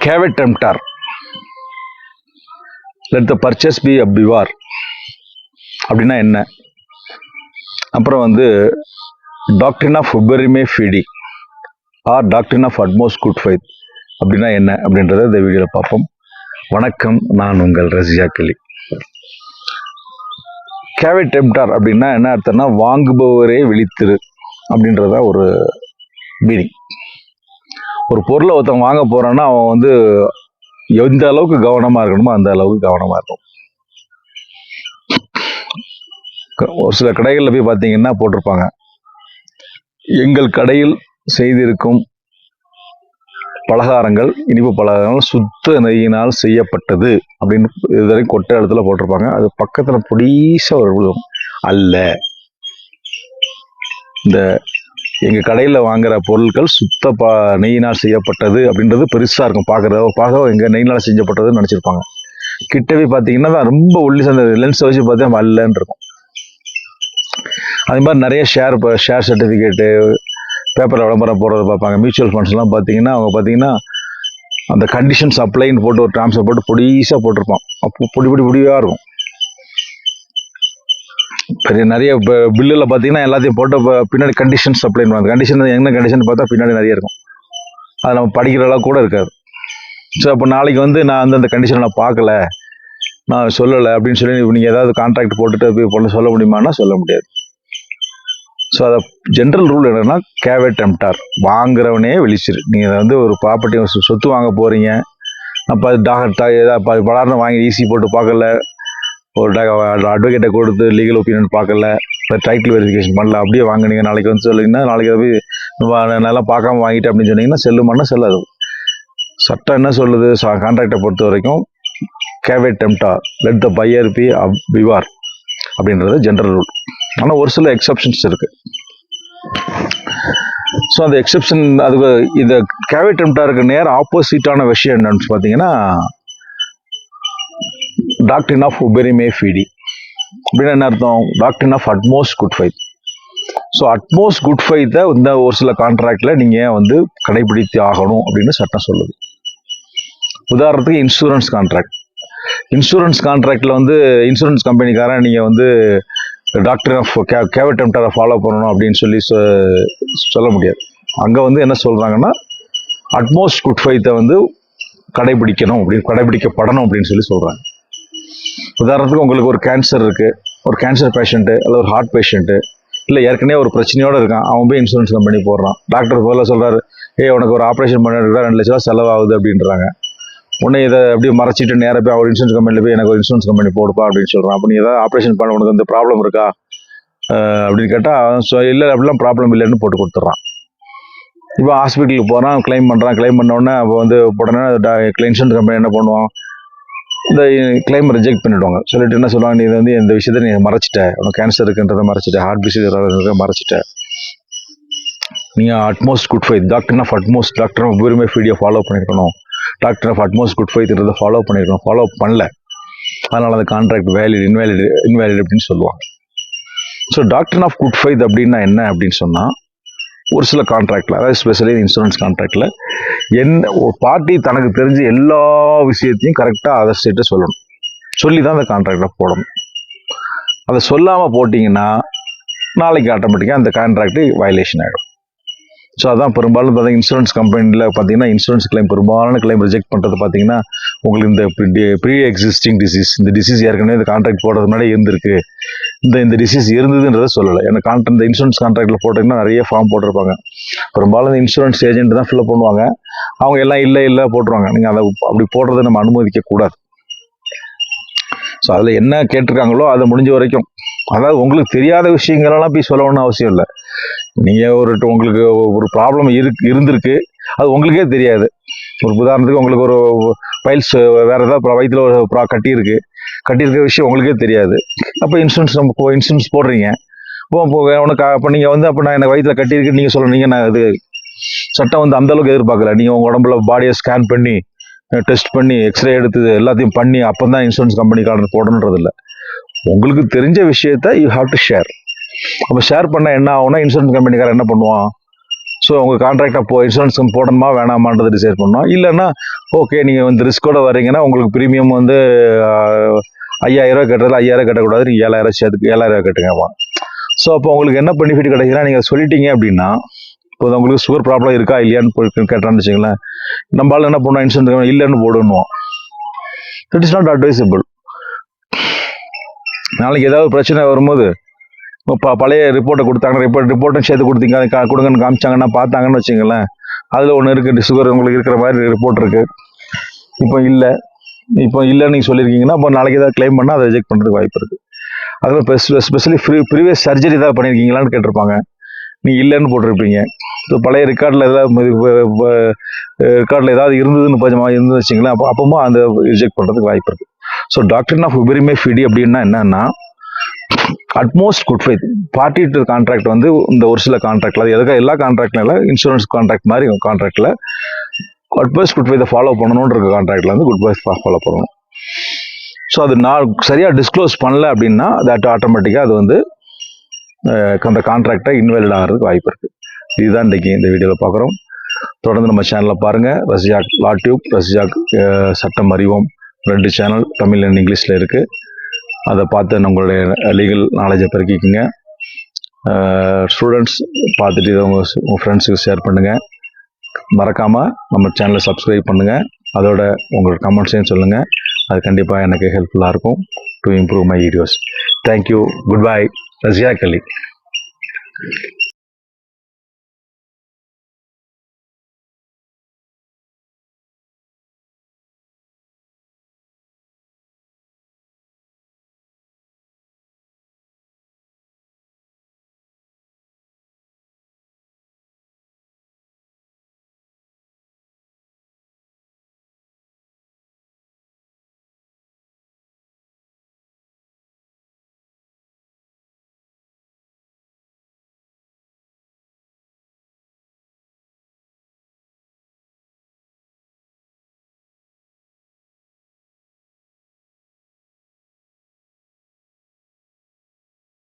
Caveat emptor. Let the purchase be a beware. அப்படின்னா என்ன? அப்புறம் doctrine of uberrimae fidei or doctrine of utmost good faith அப்படின்னா என்ன அப்படின்றத இந்த வீடியோவில் பார்ப்போம். வணக்கம், நான் உங்கள் ரசியா கிளி. கேவிட் டெம்ப்டார் அப்படின்னா என்ன அர்த்தம்னா, வாங்குபவரே விழித்திரு அப்படின்றத ஒரு மீனிங். ஒரு பொருளை ஒருத்தன் வாங்க போறான்னா அவன் எந்த அளவுக்கு கவனமாக இருக்கணுமோ அந்த அளவுக்கு கவனமாக இருக்கும். ஒரு சில கடைகளில் போய் பார்த்தீங்கன்னா போட்டிருப்பாங்க, எங்கள் கடையில் செய்திருக்கும் பலகாரங்கள், இனிப்பு பலகாரங்கள் சுத்த நெய்யினால் செய்யப்பட்டது அப்படின்னு இதுவரைக்கும் கொட்டை இடத்துல போட்டிருப்பாங்க. அது பக்கத்தில் பொடிசா ஒரு அல்ல, இந்த எங்கள் கடையில் வாங்குற பொருட்கள் சுத்த நெய்யினால் செய்யப்பட்டது அப்படின்றது பெருசாக இருக்கும். பார்க்க எங்கள் நெய்யினால் செஞ்சப்பட்டதுன்னு நினச்சிருப்பாங்க. கிட்டவே பார்த்தீங்கன்னா ரொம்ப உள்ளி அந்த லென்ஸை வச்சு பார்த்தா அல்லன்னு இருக்கும். அதே மாதிரி நிறைய ஷேர் சர்டிஃபிகேட்டு பேப்பரில் விளம்பரம் போடுறது பார்ப்பாங்க. மியூச்சுவல் ஃபண்ட்ஸ்லாம் பார்த்தீங்கன்னா அந்த கண்டிஷன்ஸ் அப்ளைன்னு போட்டு ஒரு ட்ரான்ஸ்ஃபர் போட்டு பொடிசாக போட்டிருப்பான். அப்போ பொடியாக இருக்கும். பெரிய நிறைய பில்லில் பார்த்தீங்கன்னா எல்லாத்தையும் போட்டு பின்னாடி கண்டிஷன்ஸ் அப்ளைன்னு அந்த கண்டிஷன் என்ன கண்டிஷன் பார்த்தா பின்னாடி நிறைய இருக்கும். அது நம்ம படிக்கிற அளவுக்கு கூட இருக்காது. ஸோ அப்போ நாளைக்கு நான் அந்த கண்டிஷனை நான் பார்க்கல, நான் சொல்லலை அப்படின்னு சொல்லி நீங்கள் ஏதாவது கான்ட்ராக்ட் போட்டுட்டு போய் சொல்ல முடியுமான்னா சொல்ல முடியாது. ஸோ அதை ஜென்ரல் ரூல் என்னென்னா, கேவிட் டெம்ப்டார், வாங்குறவனே விழிச்சிரு. நீங்கள் ஒரு ப்ராப்பர்ட்டி சொத்து வாங்க போகிறீங்க, அப்போ ஏதாவது பலார்னு வாங்கி ஈஸி போட்டு பார்க்கல, ஒரு அட்வொகேட்டை கொடுத்து லீகல் ஒப்பீனியன் பார்க்கல, டைட்டில் வெரிஃபிகேஷன் பண்ணல, அப்படியே வாங்கினீங்க, நாளைக்கு சொல்லிங்கன்னா நாளைக்கு போய் நல்லா பார்க்காம வாங்கிட்டு அப்படின்னு சொன்னீங்கன்னா செல்லுமானா செல்லாது. சட்டம் என்ன சொல்லுது? கான்ட்ராக்டை பொறுத்த வரைக்கும் caveat emptor, let the buyer be beware அப்படின்றது ஜென்ரல் ரூல். ஆனால் ஒரு சில எக்ஸப்ஷன்ஸ் இருக்கு. ஸோ அந்த எக்ஸப்ஷன் இந்த கேவிட் டெம்ப்டாருக்கு நேர் ஆப்போசிட்டான விஷயம் என்னன்னு பார்த்தீங்கன்னா, டாக்டரின் ஆஃப் உபரிமே ஃபீடி அப்படின்னு என்ன அர்த்தம்? Doctrine of utmost good faith. So utmost good ஃபைத்தை ஒரு சில கான்ட்ராக்டில் நீங்கள் கடைபிடித்து ஆகணும் அப்படின்னு சட்டம் சொல்லுது. உதாரணத்துக்கு இன்சூரன்ஸ் கான்ட்ராக்ட். இன்சூரன்ஸ் கான்ட்ராக்டில் இன்சூரன்ஸ் கம்பெனிக்காரன் நீங்கள் டாக்டர் ஆஃப் கேவிட் டெம்ப்டாரை ஃபாலோ பண்ணணும் அப்படின்னு சொல்லி சொல்ல முடியாது. அங்கே என்ன சொல்கிறாங்கன்னா, அட்மோஸ்ட் குட் ஃபைத்தை கடைபிடிக்கப்படணும் அப்படின்னு சொல்லி சொல்கிறாங்க. உதாரணத்துக்கு உங்களுக்கு ஒரு கேன்சர் இருக்குது, ஒரு கேன்சர் பேஷண்ட்டு அல்லது ஒரு ஹார்ட் பேஷண்ட்டு, இல்லை ஏற்கனவே ஒரு பிரச்சனையோடு இருக்கான், அவன் போய் இன்சூரன்ஸ் கம்பெனி போடுறான். டாக்டர் போல சொல்கிறாரு, உனக்கு ஒரு ஆப்ரேஷன் பண்ணிட்டு 2 லட்ச ரூபா செலவாகுது அப்படின்றாங்க. உடனே இதை அப்படியே மறைச்சிட்டு நேராக போய் அவர் இன்சூரன்ஸ் கம்பெனியில் போய் எனக்கு ஒரு இன்சூரன்ஸ் கம்பெனி போடுப்பா அப்படின்னு சொல்கிறான். அப்போ நீ ஏதாவது ஆப்ரேஷன் பண்ண உனக்கு ப்ராப்ளம் இருக்கா அப்படின்னு கேட்டால் இல்லை, அப்படிலாம் ப்ராப்ளம் இல்லைன்னு போட்டு கொடுத்துட்றான். இப்போ ஹாஸ்பிட்டலுக்கு போகிறான், கிளைம் பண்ணோடனே அப்போ உடனே இன்சூரன்ஸ் கம்பெனி என்ன பண்ணுவான்? இந்த கிளைம் ரிஜெக்ட் பண்ணிவிடுவாங்க. சொல்லிட்டு என்ன சொல்லுவாங்க, நீ இந்த விஷயத்தை நீ மறைச்சிட்ட, உனக்கு கேன்சர் இருக்குன்றதை மறைச்சிட்ட, ஹார்ட் டிசீஸ் மறைச்சிட்ட, நீங்கள் utmost good faith, doctor of uberrimae ஃபீடியை ஃபாலோ பண்ணியிருக்கணும், டாக்டர் ஆஃப் அட்மோஸ்ட் குட் ஃபைத்ன்றதை ஃபாலோ பண்ணியிருக்கணும், ஃபாலோ பண்ணல, அதனால் அந்த கான்ட்ராக்ட் இன்வேலிட் அப்படின்னு சொல்லுவாங்க. So doctor of good faith அப்படின்னா என்ன அப்படின்னு சொன்னால், ஒரு சில கான்ட்ராக்டில், அதாவது ஸ்பெஷலி இன்சூரன்ஸ் கான்ட்ராக்டில் ஒரு பார்ட்டி தனக்கு தெரிஞ்ச எல்லா விஷயத்தையும் கரெக்டாக அதர் ஸ்டேட்டை சொல்லி தான் அந்த கான்ட்ராக்டை போடணும். அதை சொல்லாமல் போட்டிங்கன்னா நாளைக்கு ஆட்டோமேட்டிக்காக அந்த கான்ட்ராக்ட் வயலேஷன் ஆகிடும். ஸோ அதான் பெரும்பாலும் இன்சூரன்ஸ் கம்பெனியில் பார்த்தீங்கன்னா, இன்சூரன்ஸ் பெரும்பாலான கிளைம் ரிஜெக்ட் பண்ணுறது பார்த்தீங்கன்னா, உங்களுக்கு இந்த ப்ரீ எக்ஸிஸ்டிங் டிசீஸ், இந்த டிசீஸ் ஏற்கனவே இந்த கான்ட்ராக்ட் போடுறது முன்னாடி இருந்திருக்கு, இந்த டிசீஸ் இருந்ததுன்றதை சொல்லலை. ஏன்னா இந்த இன்சூரன்ஸ் கான்ட்ராக்டில் போட்டிங்கன்னா நிறைய ஃபார்ம் போட்டிருப்பாங்க. பெரும்பாலும் இந்த இன்சூரன்ஸ் ஏஜென்ட் தான் ஃபில்அப் பண்ணுவாங்க. அவங்க எல்லாம் இல்லை போட்டுருவாங்க. நீங்கள் அதை அப்படி போடுறதை நம்ம அனுமதிக்கக்கூடாது. ஸோ அதில் என்ன கேட்டிருக்காங்களோ அதை முடிஞ்ச வரைக்கும், அதாவது உங்களுக்கு தெரியாத விஷயங்களெல்லாம் போய் சொல்லணும்னு அவசியம் இல்லை. நீங்கள் உங்களுக்கு ஒரு ப்ராப்ளம் இருந்திருக்கு, அது உங்களுக்கே தெரியாது. ஒரு உதாரணத்துக்கு உங்களுக்கு ஒரு பைல்ஸ் வேறு ஏதாவது வயிற்றில் ஒரு கட்டியிருக்க விஷயம் உங்களுக்கே தெரியாது. அப்போ இன்சூரன்ஸ் போடுறீங்க. உனக்கு அப்போ நீங்கள் அப்போ நான் எனக்கு வயிற்றில் கட்டியிருக்கு நீங்கள் சொல்கிறீங்க. நான் இது சட்டம் அந்தளவுக்கு எதிர்பார்க்கல. நீங்கள் உங்கள் உடம்புல பாடியை ஸ்கேன் பண்ணி டெஸ்ட் பண்ணி எக்ஸ்ரே எடுத்து எல்லாத்தையும் பண்ணி அப்போ தான் இன்சூரன்ஸ் கம்பெனிக்காரன் போடணுன்றது இல்லை. உங்களுக்கு தெரிஞ்ச விஷயத்த யூ ஹாவ் டு ஷேர். அப்போ ஷேர் பண்ண என்ன ஆகும்னா, இன்சூரன்ஸ் கம்பெனிக்காரன் என்ன பண்ணுவான்? ஸோ உங்கள் கான்ட்ராக்ட் அப்போ இன்சூரன்ஸ் போடணுமா வேணாமான்றதை டிசைட் பண்ணணும். இல்லைன்னா ஓகே நீங்கள் வந்து ரிஸ்கோட வரீங்கன்னா உங்களுக்கு ப்ரீமியம் வந்து 5,000 கட்டுறதுல 5,000 கட்டக்கூடாது, நீங்கள் 7,000 சேர்த்துக்கு 7,000 கட்டுங்கப்பா. ஸோ அப்போ உங்களுக்கு என்ன பெனிஃபிட் கிடைக்குதுன்னா, நீங்கள் சொல்லிட்டீங்க அப்படின்னா, இப்போ உங்களுக்கு சுகர் ப்ராப்ளம் இருக்கா இல்லையான்னு கேட்டான்னு வச்சுங்களேன், நம்மளால என்ன பண்ணோம், இன்சூரன்ஸ் இல்லைன்னு போடணும். It is not advisable. நாளைக்கு ஏதாவது பிரச்சனை வரும்போது பழைய ரிப்போர்ட்டை கொடுத்தாங்கன்னா ரிப்போர்ட்டும் சேர்த்து கொடுங்கன்னு காமிச்சாங்கன்னா பார்த்தாங்கன்னு வச்சுங்களேன், அதில் ஒன்று இருக்குது, சுகர் உங்களுக்கு இருக்கிற மாதிரி ரிப்போர்ட் இருக்குது, இப்போ இல்லைன்னு நீங்கள் சொல்லியிருக்கீங்கன்னா அப்போ நாளைக்கு ஏதாவது கிளைம் பண்ணால் அதை ரிஜெக்ட் பண்ணுறதுக்கு வாய்ப்பு இருக்குது. அதுவும் ஸ்பெஷலி ப்ரீவியஸ் சர்ஜரி ஏதாவது பண்ணியிருக்கீங்களான்னு கேட்டிருப்பாங்க, நீங்கள் இல்லைன்னு போட்டிருப்பீங்க. ஸோ பழைய ரெக்கார்டில் ஏதாவது இருந்ததுன்னு வச்சிங்களேன், அப்போ அந்த ரிஜெக்ட் பண்ணுறதுக்கு வாய்ப்பு இருக்குது. ஸோ டாக்டரின் ஆஃப் உபெரிமே ஃபிடி அப்படின்னா என்னன்னா, utmost good faith party to contract வந்து இந்த ஒரு சில கான்ட்ராக்டில், அது எதுக்காக எல்லா கான்ட்ராக்ட்ல இல்லை, இன்சூரன்ஸ் கான்ட்ராக்ட் மாதிரி கான்ட்ராக்டில் அட்வைஸ் குட் ஃபெய்த்தை ஃபாலோ பண்ணணுன்ற கான்ட்ராக்டில் வந்து குட் ஃபெய்த் ஃபாலோ பண்ணணும். ஸோ அது நான் சரியாக டிஸ்க்ளோஸ் பண்ணல அப்படின்னா தட் ஆட்டோமேட்டிக்காக அது வந்து அந்த கான்ட்ராக்டை இன்வாலிட் ஆகிறதுக்கு வாய்ப்பு இருக்குது. இதுதான் இன்றைக்கி இந்த வீடியோவில் பார்க்குறோம். தொடர்ந்து நம்ம சேனலில் பாருங்கள். ரசிஜாக் லா டியூப், ரசிஜாக் சட்டம் அறிவோம் 2 சேனல் தமிழ் அண்ட் இங்கிலீஷில் இருக்குது. அதை பார்த்து நம்மளுடைய லீகல் நாலேஜை பெருக்கிக்குங்க. ஸ்டூடெண்ட்ஸ் பார்த்துட்டு இதை உங்கள் ஃப்ரெண்ட்ஸுக்கு ஷேர் பண்ணுங்கள். மறக்காமல் நம்ம சேனலை சப்ஸ்கிரைப் பண்ணுங்கள். அதோட உங்களோட கமெண்ட்ஸையும் சொல்லுங்கள். அது கண்டிப்பாக எனக்கு ஹெல்ப்ஃபுல்லாக இருக்கும் to improve my videos. Thank you. Goodbye. Razzaq Ali.